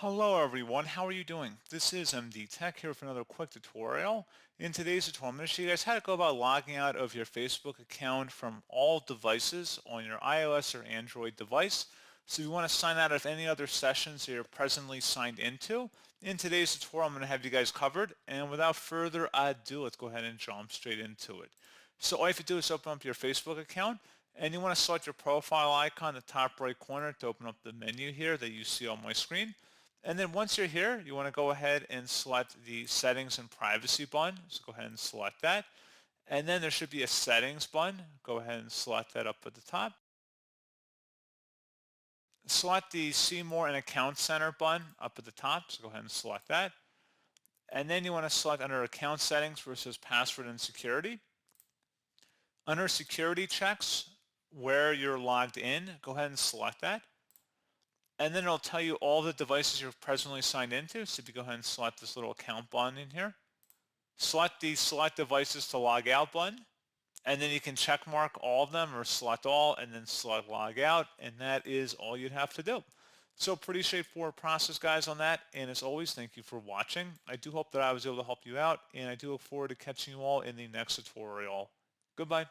Hello everyone, how are you doing? This is MD Tech here for another quick tutorial. In today's tutorial, I'm going to show you guys how to go about logging out of your Facebook account from all devices on your iOS or Android device. So if you want to sign out of any other sessions that you're presently signed into, in today's tutorial I'm going to have you guys covered. And without further ado, let's go ahead and jump straight into it. So all you have to do is open up your Facebook account and you want to select your profile icon in the top right corner to open up the menu here that you see on my screen. And then once you're here, you want to go ahead and select the settings and privacy button. So go ahead and select that. And then there should be a settings button. Go ahead and select that up at the top. Select the See More and Account Center button up at the top. So go ahead and select that. And then you want to select under Account Settings where it says Password and Security. Under Security Checks, where you're logged in, go ahead and select that. And then it'll tell you all the devices you're presently signed into. So if you go ahead and select this little account button in here, select the Select Devices to Log Out button, and then you can check mark all of them or select all and then select Log Out, and that is all you'd have to do. So pretty straightforward process, guys, on that. And as always, thank you for watching. I do hope that I was able to help you out, and I do look forward to catching you all in the next tutorial. Goodbye.